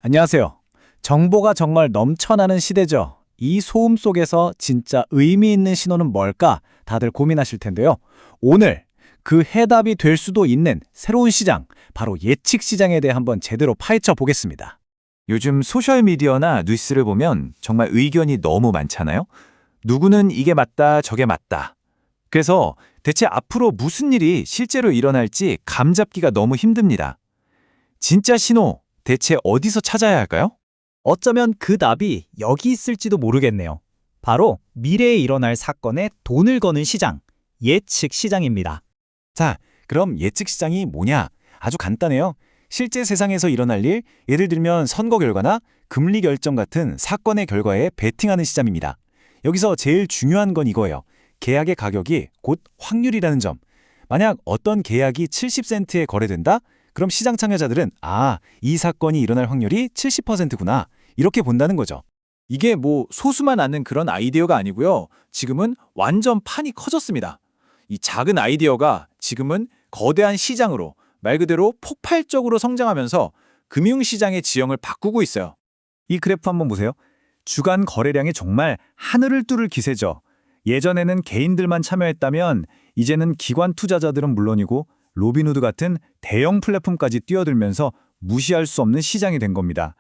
안녕하세요. 정보가 정말 넘쳐나는 시대죠. 이 소음 속에서 진짜 의미 있는 신호는 뭘까? 다들 고민하실 텐데요. 오늘 그 해답이 될 수도 있는 새로운 시장, 바로 예측 시장에 대해 한번 제대로 파헤쳐 보겠습니다. 요즘 소셜미디어나 뉴스를 보면 정말 의견이 너무 많잖아요. 누구는 이게 맞다, 저게 맞다. 그래서 대체 앞으로 무슨 일이 실제로 일어날지 감잡기가 너무 힘듭니다. 진짜 신호, 대체 어디서 찾아야 할까요? 어쩌면 그 답이 여기 있을지도 모르겠네요. 바로 미래에 일어날 사건에 돈을 거는 시장, 예측 시장입니다. 자, 그럼 예측 시장이 뭐냐? 아주 간단해요. 실제 세상에서 일어날 일, 예를 들면 선거 결과나 금리 결정 같은 사건의 결과에 베팅하는 시장입니다. 여기서 제일 중요한 건 이거예요. 계약의 가격이 곧 확률이라는 점. 만약 어떤 계약이 70센트에 거래된다? 그럼 시장 참여자들은 이 사건이 일어날 확률이 70%구나. 이렇게 본다는 거죠. 이게 뭐 소수만 아는 그런 아이디어가 아니고요. 지금은 완전 판이 커졌습니다. 이 작은 아이디어가 지금은 거대한 시장으로 말 그대로 폭발적으로 성장하면서 금융시장의 지형을 바꾸고 있어요. 이 그래프 한번 보세요. 주간 거래량이 정말 하늘을 뚫을 기세죠. 예전에는 개인들만 참여했다면 이제는 기관 투자자들은 물론이고 로빈후드 같은 대형 플랫폼까지 뛰어들면서 무시할 수 없는 시장이 된 겁니다.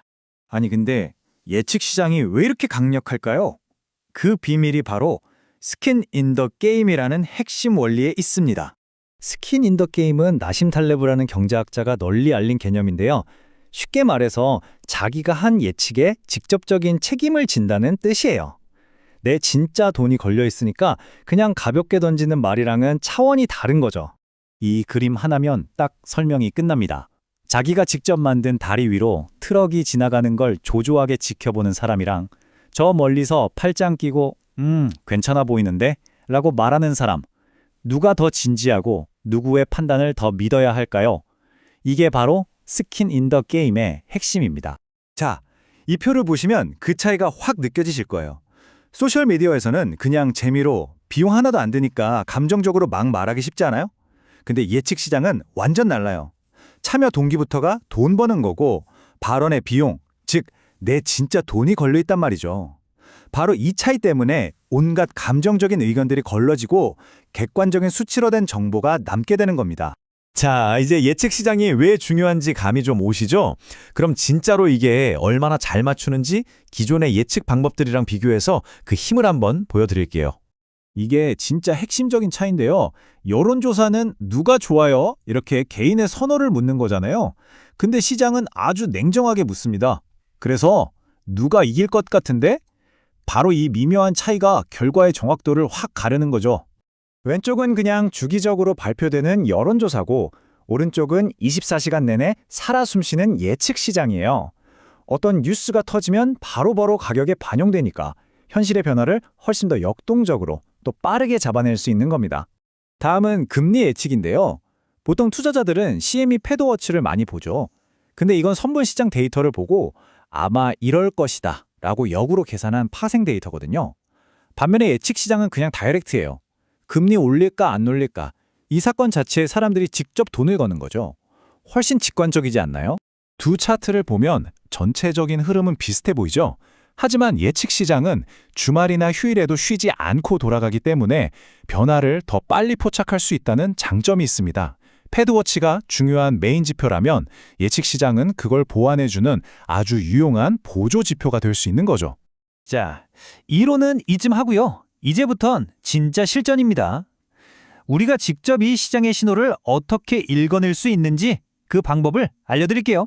아니 근데 예측 시장이 왜 이렇게 강력할까요? 그 비밀이 바로 스킨 인 더 게임이라는 핵심 원리에 있습니다. 스킨 인 더 게임은 나심 탈레브라는 경제학자가 널리 알린 개념인데요. 쉽게 말해서 자기가 한 예측에 직접적인 책임을 진다는 뜻이에요. 내 진짜 돈이 걸려 있으니까 그냥 가볍게 던지는 말이랑은 차원이 다른 거죠. 이 그림 하나면 딱 설명이 끝납니다. 자기가 직접 만든 다리 위로 트럭이 지나가는 걸 조조하게 지켜보는 사람이랑 저 멀리서 팔짱 끼고 괜찮아 보이는데? 라고 말하는 사람. 누가 더 진지하고 누구의 판단을 더 믿어야 할까요? 이게 바로 스킨 인 더 게임의 핵심입니다. 자, 이 표를 보시면 그 차이가 확 느껴지실 거예요. 소셜미디어에서는 그냥 재미로 비용 하나도 안 드니까 감정적으로 막 말하기 쉽지 않아요? 근데 예측 시장은 완전 달라요. 참여 동기부터가 돈 버는 거고 발언의 비용, 즉 내 진짜 돈이 걸려 있단 말이죠. 바로 이 차이 때문에 온갖 감정적인 의견들이 걸러지고 객관적인 수치로 된 정보가 남게 되는 겁니다. 자, 이제 예측 시장이 왜 중요한지 감이 좀 오시죠? 그럼 진짜로 이게 얼마나 잘 맞추는지 기존의 예측 방법들이랑 비교해서 그 힘을 한번 보여드릴게요. 이게 진짜 핵심적인 차이인데요. 여론조사는 누가 좋아요? 이렇게 개인의 선호를 묻는 거잖아요. 근데 시장은 아주 냉정하게 묻습니다. 그래서 누가 이길 것 같은데? 바로 이 미묘한 차이가 결과의 정확도를 확 가르는 거죠. 왼쪽은 그냥 주기적으로 발표되는 여론조사고 오른쪽은 24시간 내내 살아 숨쉬는 예측 시장이에요. 어떤 뉴스가 터지면 바로바로 가격에 반영되니까 현실의 변화를 훨씬 더 역동적으로 또 빠르게 잡아낼 수 있는 겁니다. 다음은 금리 예측인데요. 보통 투자자들은 CME 패드워치를 많이 보죠. 근데 이건 선물 시장 데이터를 보고 아마 이럴 것이다 라고 역으로 계산한 파생 데이터거든요. 반면에 예측 시장은 그냥 다이렉트예요. 금리 올릴까 안 올릴까 이 사건 자체에 사람들이 직접 돈을 거는 거죠. 훨씬 직관적이지 않나요? 두 차트를 보면 전체적인 흐름은 비슷해 보이죠? 하지만 예측 시장은 주말이나 휴일에도 쉬지 않고 돌아가기 때문에 변화를 더 빨리 포착할 수 있다는 장점이 있습니다. 패드워치가 중요한 메인 지표라면 예측 시장은 그걸 보완해주는 아주 유용한 보조 지표가 될 수 있는 거죠. 자, 이론은 이쯤 하고요. 이제부턴 진짜 실전입니다. 우리가 직접 이 시장의 신호를 어떻게 읽어낼 수 있는지 그 방법을 알려드릴게요.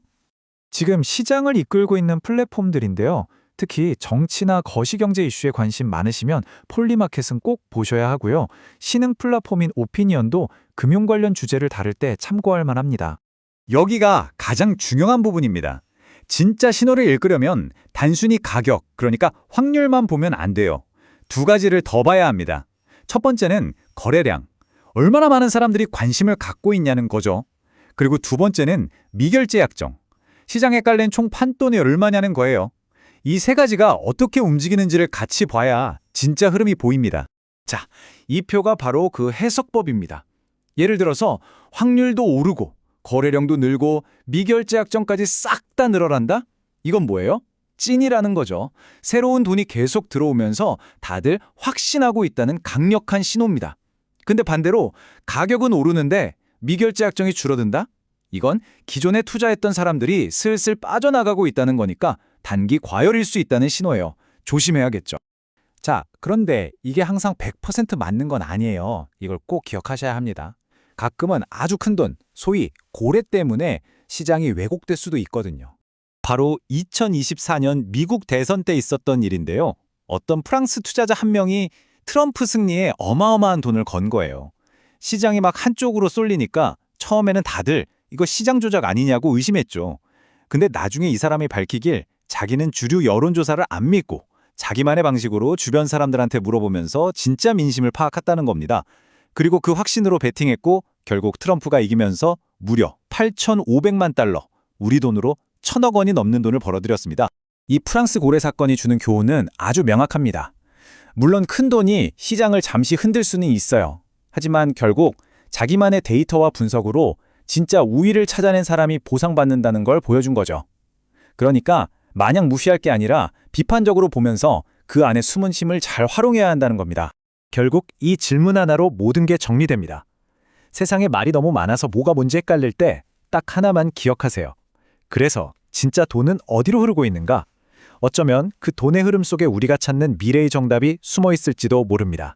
지금 시장을 이끌고 있는 플랫폼들인데요. 특히 정치나 거시경제 이슈에 관심 많으시면 폴리마켓은 꼭 보셔야 하고요. 신흥 플랫폼인 오피니언도 금융 관련 주제를 다룰 때 참고할 만합니다. 여기가 가장 중요한 부분입니다. 진짜 신호를 읽으려면 단순히 가격, 그러니까 확률만 보면 안 돼요. 두 가지를 더 봐야 합니다. 첫 번째는 거래량. 얼마나 많은 사람들이 관심을 갖고 있냐는 거죠. 그리고 두 번째는 미결제 약정. 시장에 깔린 총 판돈이 얼마냐는 거예요. 이 세 가지가 어떻게 움직이는지를 같이 봐야 진짜 흐름이 보입니다. 자, 이 표가 바로 그 해석법입니다. 예를 들어서 확률도 오르고 거래량도 늘고 미결제 약정까지 싹 다 늘어난다? 이건 뭐예요? 찐이라는 거죠. 새로운 돈이 계속 들어오면서 다들 확신하고 있다는 강력한 신호입니다. 근데 반대로 가격은 오르는데 미결제 약정이 줄어든다? 이건 기존에 투자했던 사람들이 슬슬 빠져나가고 있다는 거니까 단기 과열일 수 있다는 신호예요. 조심해야겠죠. 자, 그런데 이게 항상 100% 맞는 건 아니에요. 이걸 꼭 기억하셔야 합니다. 가끔은 아주 큰 돈, 소위 고래 때문에 시장이 왜곡될 수도 있거든요. 바로 2024년 미국 대선 때 있었던 일인데요. 어떤 프랑스 투자자 한 명이 트럼프 승리에 어마어마한 돈을 건 거예요. 시장이 막 한쪽으로 쏠리니까 처음에는 다들 이거 시장 조작 아니냐고 의심했죠. 근데 나중에 이 사람이 밝히길 자기는 주류 여론조사를 안 믿고 자기만의 방식으로 주변 사람들한테 물어보면서 진짜 민심을 파악했다는 겁니다. 그리고 그 확신으로 베팅했고 결국 트럼프가 이기면서 무려 8,500만 달러, 우리 돈으로 1,000억 원이 넘는 돈을 벌어들였습니다. 이 프랑스 고래 사건이 주는 교훈은 아주 명확합니다. 물론 큰 돈이 시장을 잠시 흔들 수는 있어요. 하지만 결국 자기만의 데이터와 분석으로 진짜 우위를 찾아낸 사람이 보상받는다는 걸 보여준 거죠. 그러니까 마냥 무시할 게 아니라 비판적으로 보면서 그 안에 숨은 힘을 잘 활용해야 한다는 겁니다. 결국 이 질문 하나로 모든 게 정리됩니다. 세상에 말이 너무 많아서 뭐가 뭔지 헷갈릴 때 딱 하나만 기억하세요. 그래서 진짜 돈은 어디로 흐르고 있는가? 어쩌면 그 돈의 흐름 속에 우리가 찾는 미래의 정답이 숨어 있을지도 모릅니다.